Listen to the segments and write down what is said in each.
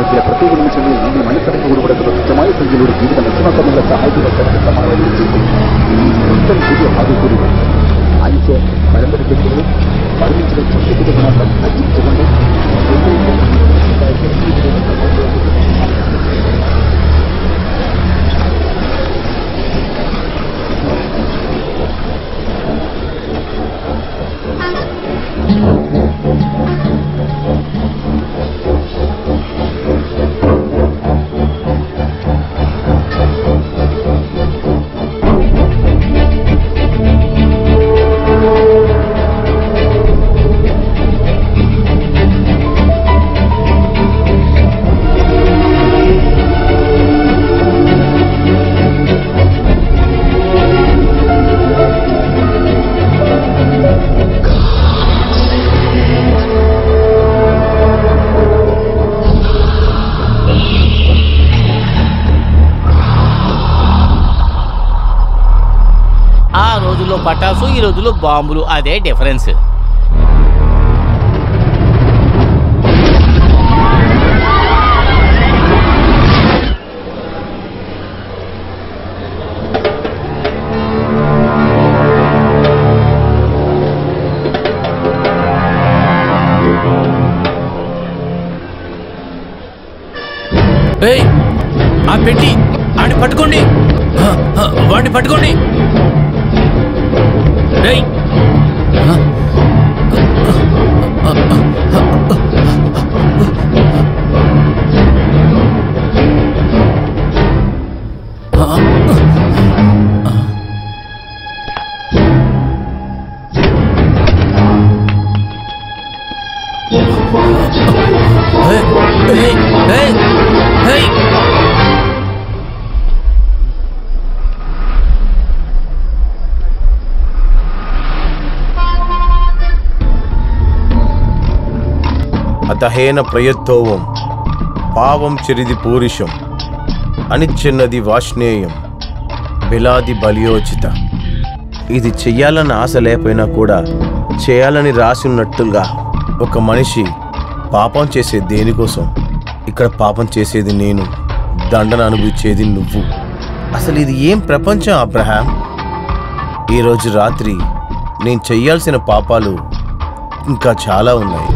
ಸಂಖ್ಯೆಯ ಪ್ರತಿ ನಿಮಿಷವೂ ಇಲ್ಲಿ ಮನೆತನಕ್ಕೆ ಉರುವಡೆದ ನಿಜമായ ಸಂಖ್ಯೆಯಲ್ಲಿ ಜೀವಿತ ಲಕ್ಷಣ ಸಮಯಗಳ ಸಹಾಯದಿಂದ ಸಮಾನವಾಗಿರುತ್ತದೆ പുതിയ ഭാഗ്യക്കൂടി ആഴ്ച പരമ്പരയ്ക്കെങ്കിലും പതിനഞ്ചിലെ പ്രത്യേക ഗുണങ്ങൾ അർജിച്ചുകൊണ്ട് పటాసు ఈ రోజుల్లో బాంబులు అదే డిఫరెన్స్. ఆ పెట్టి ఆడిని పట్టుకోండి, వాడిని పట్టుకోండి. అతహేన ప్రయత్తోవం పావం చిరిది పూరిషం అనిచ్చెన్నది వాష్ణేయం బిలాది బలియోచిత. ఇది చెయ్యాలని ఆశ లేకపోయినా కూడా చేయాలని రాసి ఉన్నట్టుగా ఒక మనిషి పాపం చేసే దేనికోసం? ఇక్కడ పాపం చేసేది నేను, దండన అనుభవించేది నువ్వు. అసలు ఇది ఏం ప్రపంచం అబ్రహాం? ఈరోజు రాత్రి నేను చెయ్యాల్సిన పాపాలు ఇంకా చాలా ఉన్నాయి.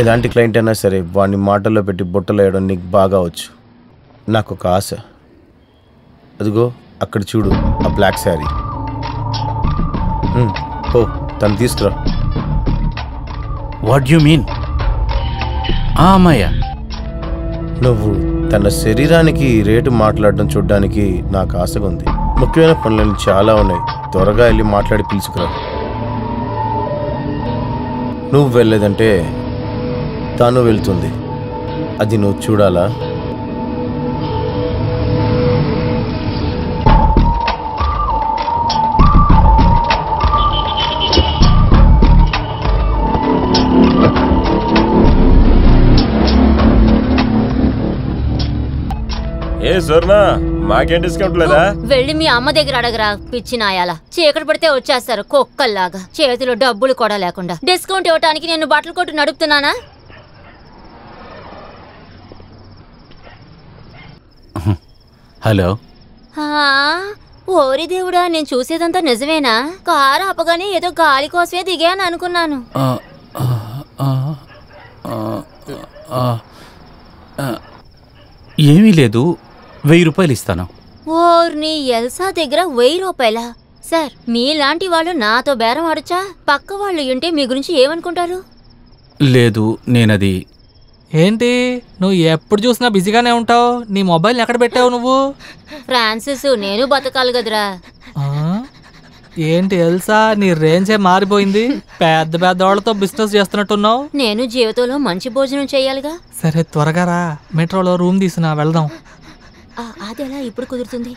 ఎలాంటి క్లయింట్ అయినా సరే వాడిని మాటల్లో పెట్టి బుట్టలు వేయడం నీకు బాగా వచ్చు. నాకు ఒక ఆశ. అదిగో అక్కడ చూడు, ఆ బ్లాక్ శారీ. ఓ తను తీసుకురా. What you mean? అమ్మాయ్యా, నువ్వు తన శరీరానికి రేటు మాట్లాడడం చూడడానికి నాకు ఆశగా ఉంది. ముఖ్యమైన పనులు చాలా ఉన్నాయి. త్వరగా వెళ్ళి మాట్లాడి పిలుచుకురా. నువ్వు వెళ్ళలేదంటే తాను వెళ్తుంది. అది నువ్వు చూడాలా? ఏ స్వర్ణ, మాకేం డిస్కౌంట్ లేదా? వెళ్ళి మీ అమ్మ దగ్గర అడగరా పిచ్చి నాయాల. చీకటి పడితే వచ్చేస్తారు కుక్కల్లాగా, చేతిలో డబ్బులు కూడా లేకుండా. డిస్కౌంట్ ఇవ్వడానికి నేను బట్టలు కొట్టు నడుపుతున్నానా? హలో. ఓరి దేవుడా, నేను చూసేదంతా నిజమేనా? కారు ఆపగానే ఏదో గాలి కోసమే దిగాను అనుకున్నాను. ఏమీ లేదు, 1000 రూపాయలు ఇస్తాను. ఓర్ని, ఎల్సా దగ్గర 1000 రూపాయలా? సార్, మీలాంటి వాళ్ళు నాతో బేరం ఆడచ్చా? పక్క వాళ్ళు ఉంటే మీ గురించి ఏమనుకుంటారు? లేదు, నేనది. ఏంటి నువ్వు ఎప్పుడు చూసినా బిజీగానే ఉంటావు? నీ మొబైల్ ఎక్కడ పెట్టావు నువ్వు? ఫ్రాన్సిస్, నేను బతకాలి కదరా. ఏంటి ఎల్సా, నీ రేంజే మారిపోయింది. పెద్ద పెద్ద వాళ్ళతో బిజినెస్ చేస్తున్నట్టున్నావు. నేను జీవితంలో మంచి భోజనం చేయాలిగా. సరే త్వరగా రా, మెట్రోలో రూమ్ తీసుకున్నా వెళ్దాం. అది ఎలా ఇప్పుడు కుదురుతుంది?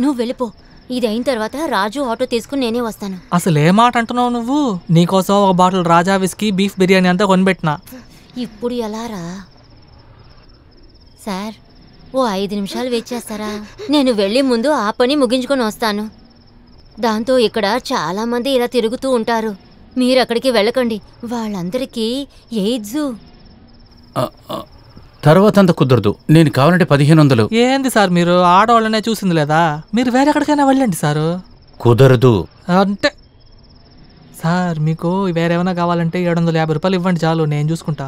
నువ్వు వెళ్ళిపో. ఇది అయిన తర్వాత రాజు ఆటో తీసుకుని నేనే వస్తాను. అసలు ఏ మాట అంటున్నావు నువ్వు? నీకోసం ఒక బాటిల్ రాజా విస్కీ, బీఫ్ బిర్యానీ అంతా కొనిపెట్టినా. ఇప్పుడు ఎలా రా? సార్, ఓ 5 నిమిషాలు వెయిట్ చేస్తారా? నేను వెళ్ళి ముందు ఆ పని ముగించుకొని వస్తాను. దాంతో ఇక్కడ చాలా మంది ఇలా తిరుగుతూ ఉంటారు. మీరు అక్కడికి వెళ్ళకండి, వాళ్ళందరికీ ఎయిడ్స్. తర్వాత అంత కుదరదు, నేను కావాలంటే 1500. ఏంది సార్ మీరు ఆడవాళ్ళనే చూసింది లేదా? మీరు వేరే ఎక్కడికైనా వెళ్ళండి సారు. కుదరదు అంటే సార్ మీకు వేరేమైనా కావాలంటే 750 రూపాయలు ఇవ్వండి చాలు, నేను చూసుకుంటా.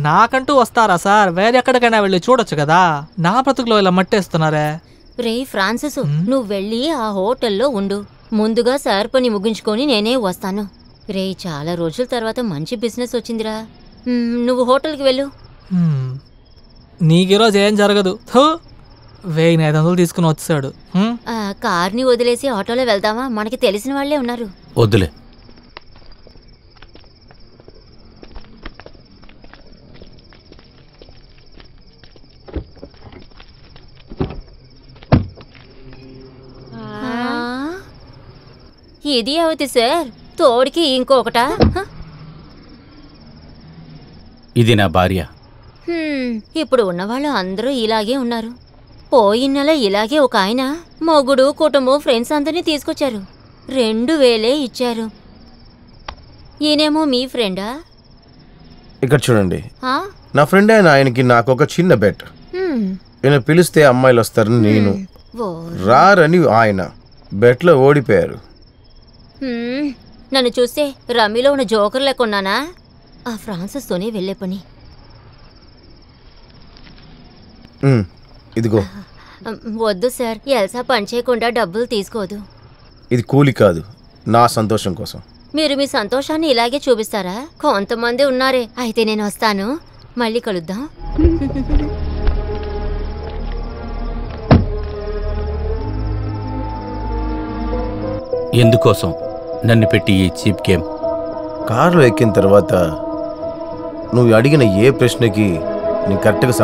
నాకంటూ వస్తారా సార్? వేరే ఎక్కడికైనా వెళ్ళి చూడొచ్చు కదా. నా బ్రతుకులో ఇలా మట్టేస్తున్నారే. రే ఫ్రాన్సిస్, నువ్వు వెళ్ళి ఆ హోటల్లో ఉండు. ముందుగా సార్ పని ముగించుకొని నేనే వస్తాను. రే చాలా రోజుల తర్వాత మంచి బిజినెస్ వచ్చిందిరా. నువ్వు హోటల్కి వెళ్ళు. నీకీరోజు ఏం జరగదు. 1500 తీసుకుని వచ్చాడు. కార్ని వదిలేసి ఆటోలో వెళ్దామా? మనకి తెలిసిన వాళ్లే ఉన్నారు. వద్దులే. ఇది అవుతుంది సార్, తోడికి ఇంకొకటా? ఇది నా భార్య. ఇప్పుడు ఉన్నవాళ్ళు అందరూ ఇలాగే ఉన్నారు. పోయిన నెల ఇలాగే ఒక ఆయన మొగుడు కుటుంబం ఫ్రెండ్స్ అందరినీ తీసుకొచ్చారు. 2000 ఇచ్చారు. ఈయనేమో మీ ఫ్రెండా? ఇక్కడ చూడండి, నా ఫ్రెండ్ అయిన ఆయనకి నాకు ఒక చిన్న బెట్. ఈయన పిలిస్తే అమ్మాయిలు వస్తారని నేను, రారని ఆయన. బెట్లో ఓడిపోయారు. నన్ను చూస్తే రమ్మీలో ఉన్న జోకర్ లేకున్నానా? ఆ ఫ్రాన్సిస్తోనే వెళ్ళే పని. ఇదిగో. వద్దు సార్, ఎల్సా పని చేయకుండా డబ్బులు తీసుకోదు. ఇది కూలి కాదు, నా సంతోషం కోసం. మీరు మీ సంతోషాన్ని ఇలాగే చూపిస్తారా? కొంతమంది ఉన్నారే. అయితే నేను వస్తాను, మళ్ళీ కలుద్దాం. ఎందుకోసం నన్ను పెట్టి ఈ చీప్ గేమ్? కారులో ఎక్కిన తర్వాత నువ్వు అడిగిన ఏ ప్రశ్నకి నేను కరెక్ట్గా